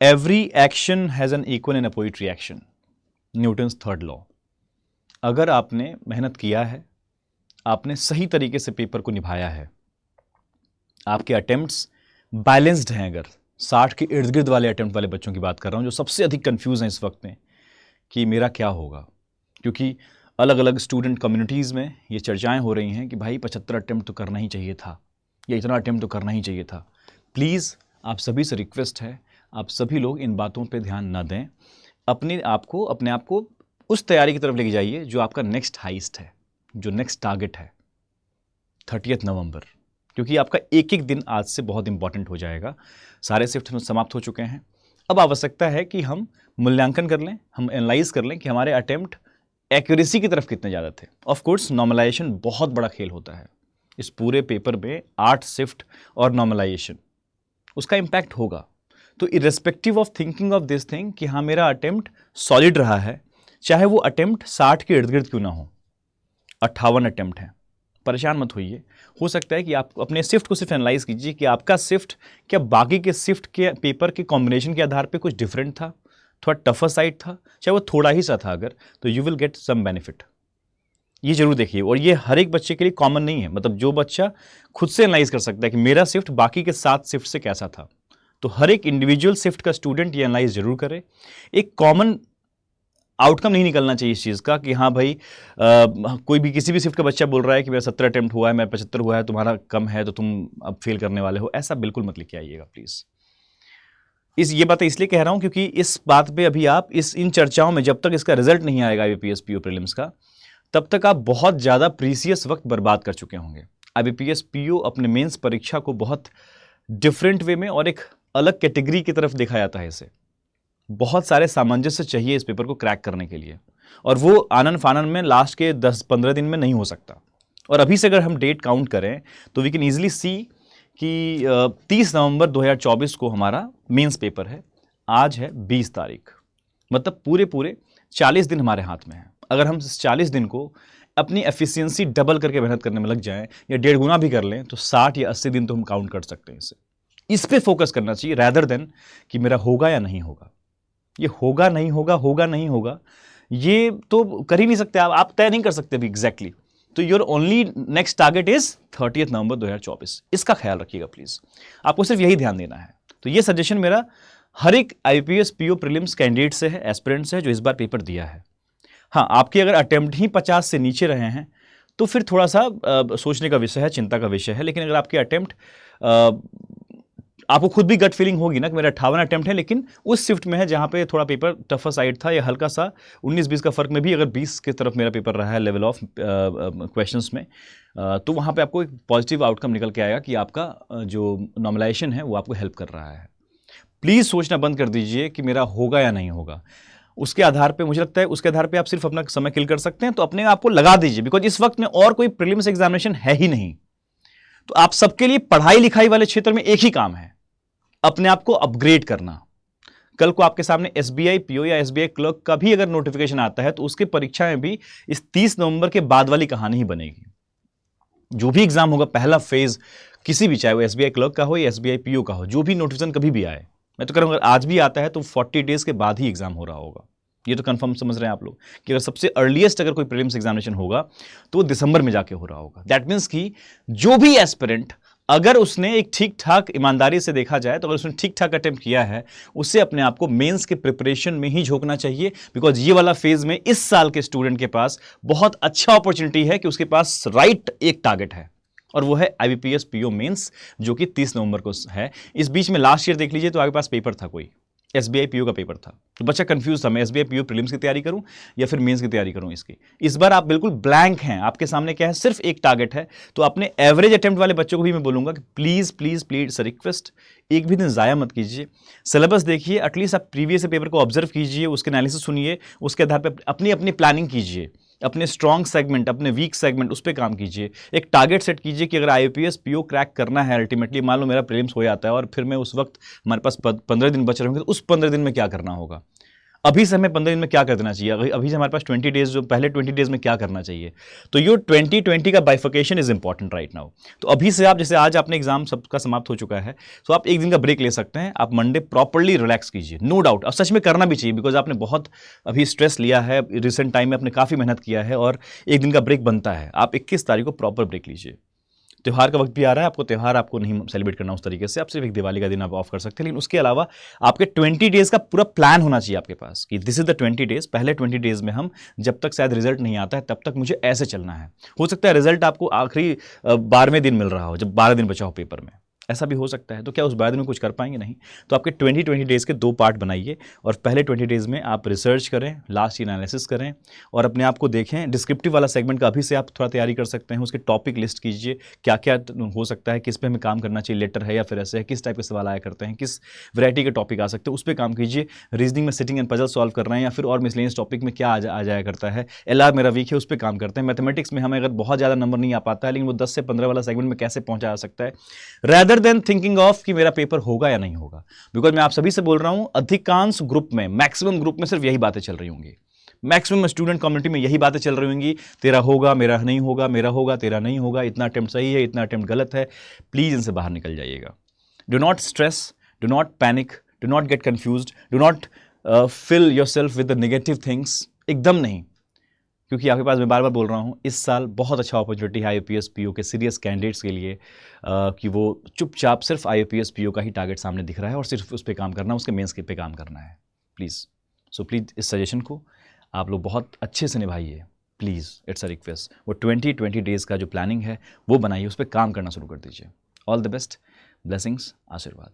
Every action has an equal and opposite reaction, Newton's third law. अगर आपने मेहनत किया है, आपने सही तरीके से पेपर को निभाया है, आपके अटेम्प्ट्स बैलेंस्ड हैं, अगर 60 के इर्द गिर्द वाले अटेम्प्ट वाले बच्चों की बात कर रहा हूँ जो सबसे अधिक कंफ्यूज हैं इस वक्त में कि मेरा क्या होगा, क्योंकि अलग अलग स्टूडेंट कम्युनिटीज़ में ये चर्चाएं हो रही हैं कि भाई 75 अटेम्प्ट तो करना ही चाहिए था, या इतना अटेम्प्ट तो करना ही चाहिए था। प्लीज़ आप सभी से रिक्वेस्ट है, आप सभी लोग इन बातों पे ध्यान न दें, अपने आप को उस तैयारी की तरफ लेके जाइए जो आपका नेक्स्ट हाइस्ट है, जो नेक्स्ट टारगेट है 30 नवंबर, क्योंकि आपका एक एक दिन आज से बहुत इंपॉर्टेंट हो जाएगा। सारे शिफ्ट समाप्त हो चुके हैं। अब आवश्यकता है कि हम मूल्यांकन कर लें, हम एनालाइज कर लें कि हमारे अटेम्प्ट एक्यूरेसी की तरफ कितने ज़्यादा थे। ऑफ कोर्स नॉर्मलाइजेशन बहुत बड़ा खेल होता है इस पूरे पेपर में, 8 शिफ्ट और नॉर्मलाइजेशन, उसका इम्पैक्ट होगा। तो irrespective of thinking of this thing कि हाँ मेरा अटेम्प्ट सॉलिड रहा है, चाहे वो अटेम्प्ट 60 के इर्द गिर्द क्यों ना हो, 58 अटेम्प्ट है, परेशान मत होइए। हो सकता है कि आप अपने शिफ्ट को सिर्फ एनालाइज कीजिए कि आपका शिफ्ट क्या बाकी के शिफ्ट के पेपर के कॉम्बिनेशन के आधार पे कुछ डिफरेंट था, थोड़ा टफर साइड था, चाहे वो थोड़ा ही सा था, अगर तो you will get some benefit. ये जरूर देखिए, और ये हर एक बच्चे के लिए कॉमन नहीं है, मतलब जो बच्चा खुद से एनालाइज कर सकता है कि मेरा शिफ्ट बाकी के 7 शिफ्ट से कैसा था, तो हर एक इंडिविजुअल शिफ्ट का स्टूडेंट ये एनालाइज जरूर करे। एक कॉमन आउटकम नहीं निकलना चाहिए इस चीज़ का कि हाँ भाई कोई भी किसी भी शिफ्ट का बच्चा बोल रहा है कि मेरा 70 अटेम्प्ट हुआ है, मेरा 75 हुआ है, तुम्हारा कम है तो तुम अब फेल करने वाले हो, ऐसा बिल्कुल मत लेके आइएगा प्लीज़। ये बातें इसलिए कह रहा हूं क्योंकि इस बात पे अभी आप इन चर्चाओं में जब तक इसका रिजल्ट नहीं आएगा IBPS PO प्रीलिम्स का, तब तक आप बहुत ज़्यादा प्रीसियस वक्त बर्बाद कर चुके होंगे। IBPS PO अपने मेंस परीक्षा को बहुत डिफरेंट वे में और एक अलग कैटेगरी की तरफ देखा जाता है। इसे बहुत सारे सामंजस्य चाहिए इस पेपर को क्रैक करने के लिए, और वो आनन फानन में लास्ट के 10-15 दिन में नहीं हो सकता। और अभी से अगर हम डेट काउंट करें तो वी कैन ईजिली सी कि 30 नवंबर 2024 को हमारा मेंस पेपर है, आज है 20 तारीख, मतलब पूरे 40 दिन हमारे हाथ में है। अगर हम इस 40 दिन को अपनी एफिशिएंसी डबल करके मेहनत करने में लग जाएं या 1.5 गुना भी कर लें तो 60 या 80 दिन तो हम काउंट कर सकते हैं। इस पे फोकस करना चाहिए रैदर देन कि मेरा होगा या नहीं होगा। ये होगा नहीं होगा, होगा नहीं होगा, ये तो कर ही नहीं सकते आप तय नहीं कर सकते अभी एग्जैक्टली। तो your only next target is 30 नवंबर 2024, इसका ख्याल रखिएगा प्लीज, आपको सिर्फ यही ध्यान देना है। तो ये सजेशन मेरा हर एक IBPS PO प्रीलिम्स कैंडिडेट से है, एस्पिरेंट से है जो इस बार पेपर दिया है। हाँ, आपके अगर अटेम्प्ट ही 50 से नीचे रहे हैं तो फिर थोड़ा सा सोचने का विषय है, चिंता का विषय है। लेकिन अगर आपके अटेम्प्ट आपको खुद भी गट फीलिंग होगी ना कि मेरा 58 अटेम्प्ट है, लेकिन उस शिफ्ट में है जहाँ पे थोड़ा पेपर टफर साइड था या हल्का सा 19-20 का फर्क में भी अगर 20 की तरफ मेरा पेपर रहा है लेवल ऑफ क्वेश्चंस में, तो वहाँ पे आपको एक पॉजिटिव आउटकम निकल के आएगा कि आपका जो नॉर्मलाइजेशन है वो आपको हेल्प कर रहा है। प्लीज़ सोचना बंद कर दीजिए कि मेरा होगा या नहीं होगा। उसके आधार पे मुझे लगता है उसके आधार पे आप सिर्फ अपना समय किल कर सकते हैं, तो अपने आप को लगा दीजिए, बिकॉज इस वक्त में और कोई प्रीलिम्स एग्जामिनेशन है ही नहीं। तो आप सबके लिए पढ़ाई लिखाई वाले क्षेत्र में एक ही काम है, अपने आप को अपग्रेड करना। कल को आपके सामने SBI PO या SBI क्लर्क का भी अगर नोटिफिकेशन आता है तो उसके परीक्षा में भी इस 30 नवंबर के बाद वाली कहानी ही बनेगी। जो भी एग्जाम होगा पहला फेज किसी भी, चाहे वो SBI क्लर्क का हो या SBI PO का हो, जो भी नोटिफिकेशन कभी भी आए, मैं तो कह रहा हूं अगर आज भी आता है तो 40 डेज के बाद ही एग्जाम हो रहा होगा। ये तो कंफर्म समझ रहे हैं आप लोग कि अगर सबसे अर्लीस्ट अगर कोई प्रीलिम्स एग्जामिनेशन होगा तो वो दिसंबर में जाके हो रहा होगा। दैट मीन्स कि जो भी एस्पिरेंट अगर उसने एक ठीक ठाक ईमानदारी से देखा जाए तो अगर उसने ठीक ठाक अटेम्प्ट किया है, उससे अपने आप को मेंस के प्रिपरेशन में ही झोंकना चाहिए। बिकॉज ये वाला फेज में इस साल के स्टूडेंट के पास बहुत अच्छा अपॉर्चुनिटी है कि उसके पास राइट एक टारगेट है, और वो है IBPS PO मेंस जो कि 30 नवंबर को है। इस बीच में लास्ट ईयर देख लीजिए तो आपके पास पेपर था, कोई SBI PO का पेपर था, तो बच्चा कंफ्यूज था, मैं SBI PO प्रीलिम्स की तैयारी करूं या फिर मेंस की तैयारी करूं इसकी। इस बार आप बिल्कुल ब्लैंक हैं, आपके सामने क्या है, सिर्फ एक टारगेट है। तो अपने एवरेज अटेम्प्ट वाले बच्चों को भी मैं बोलूंगा कि प्लीज प्लीज प्लीज रिक्वेस्ट, एक भी दिन जाया मत कीजिए, सिलेबस देखिए, एटलीस्ट आप प्रीवियस पेपर को ऑब्जर्व कीजिए, उसके एनालिसिस सुनिए, उसके आधार पर अपनी अपनी प्लानिंग कीजिए, अपने स्ट्रॉन्ग सेगमेंट, अपने वीक सेगमेंट, उस पर काम कीजिए। एक टारगेट सेट कीजिए कि अगर IBPS PO क्रैक करना है अल्टीमेटली, मान लो मेरा प्रीलिम्स हो जाता है और फिर मैं उस वक्त हमारे पास 15 दिन बच रहे होंगे, तो उस 15 दिन में क्या करना होगा। अभी से हमें 15 दिन में क्या कर देना चाहिए, अभी से हमारे पास 20 डेज, जो पहले 20 डेज में क्या करना चाहिए। तो ये 2020 का बाइफिकेशन इज इंपॉर्टेंट राइट नाउ। तो अभी से आप, जैसे आज आपने एग्जाम सबका समाप्त हो चुका है, तो आप एक दिन का ब्रेक ले सकते हैं, आप मंडे प्रॉपरली रिलैक्स कीजिए, नो डाउट। और सच में करना भी चाहिए, बिकॉज आपने बहुत अभी स्ट्रेस लिया है, रिसेंट टाइम में आपने काफ़ी मेहनत किया है, और एक दिन का ब्रेक बनता है। आप 21 तारीख को प्रॉपर ब्रेक लीजिए। त्यौहार का वक्त भी आ रहा है, आपको त्यौहार आपको नहीं सेलिब्रेट करना उस तरीके से, आप सिर्फ एक दिवाली का दिन आप ऑफ कर सकते हैं। लेकिन उसके अलावा आपके 20 डेज का पूरा प्लान होना चाहिए आपके पास, कि दिस इज द 20 डेज। पहले 20 डेज में हम, जब तक शायद रिजल्ट नहीं आता है तब तक मुझे ऐसे चलना है। हो सकता है रिजल्ट आपको आखिरी 12वें दिन मिल रहा हो, जब 12 दिन बचा हो पेपर में, ऐसा भी हो सकता है। तो क्या उस 12 दिन में कुछ कर पाएंगे? नहीं। तो आपके 20 डेज के 2 पार्ट बनाइए, और पहले 20 डेज में आप रिसर्च करें, लास्ट एनालिसिस करें, और अपने आप को देखें। डिस्क्रिप्टिव वाला सेगमेंट का अभी से आप थोड़ा तैयारी कर सकते हैं, उसके टॉपिक लिस्ट कीजिए, क्या क्या हो सकता है, किस पे हमें काम करना चाहिए, लेटर है या फिर ऐसे है, किस टाइप के सवाल आया करते हैं, किस वैरायटी के टॉपिक आ सकते हैं, उस पर काम कीजिए। रीजनिंग में सिटिंग एंड पजल सॉल्व कर रहे हैं, या फिर और मिसलेनियस टॉपिक में क्या आ जाया करता है, LR मेरा वीक है, उस पर काम करते हैं। मैथमेटिक्स में हमें अगर बहुत ज़्यादा नंबर नहीं आ पाता है, लेकिन वो 10 से 15 वाला सेगमेंट में कैसे पहुंचा जा सकता है, रैदर देन थिंकिंग ऑफ कि मेरा पेपर होगा या नहीं होगा। बिकॉज मैं आप सभी से बोल रहा हूं, अधिकांश ग्रुप में, मैक्सिमम ग्रुप में सिर्फ यही बातें चल रही होंगी, मैक्सिमम स्टूडेंट कम्युनिटी में यही बातें चल रही होंगी, तेरा होगा, मेरा नहीं होगा, मेरा होगा, तेरा नहीं होगा, इतना अटेम्प्ट सही है, इतना अटेम्प्ट गलत है। प्लीज इनसे बाहर निकल जाइएगा। Do not stress, do not panic, do not get confused, do not fill yourself with the negative things, एकदम नहीं। क्योंकि आपके पास, मैं बार बार बोल रहा हूँ, इस साल बहुत अच्छा अपॉर्चुनिटी है IAPS PO के सीरियस कैंडिडेट्स के लिए, कि वो चुपचाप सिर्फ IAPS PO का ही टारगेट सामने दिख रहा है, और सिर्फ उस पर काम करना, उसके मेंस पे काम करना है। प्लीज़, सो प्लीज़ इस सजेशन को आप लोग बहुत अच्छे से निभाइए, प्लीज़, इट्स अ रिक्वेस्ट। वो 20 डेज़ का जो प्लानिंग है वो बनाइए, उस पर काम करना शुरू कर दीजिए। ऑल द बेस्ट, ब्लेसिंग्स, आशीर्वाद।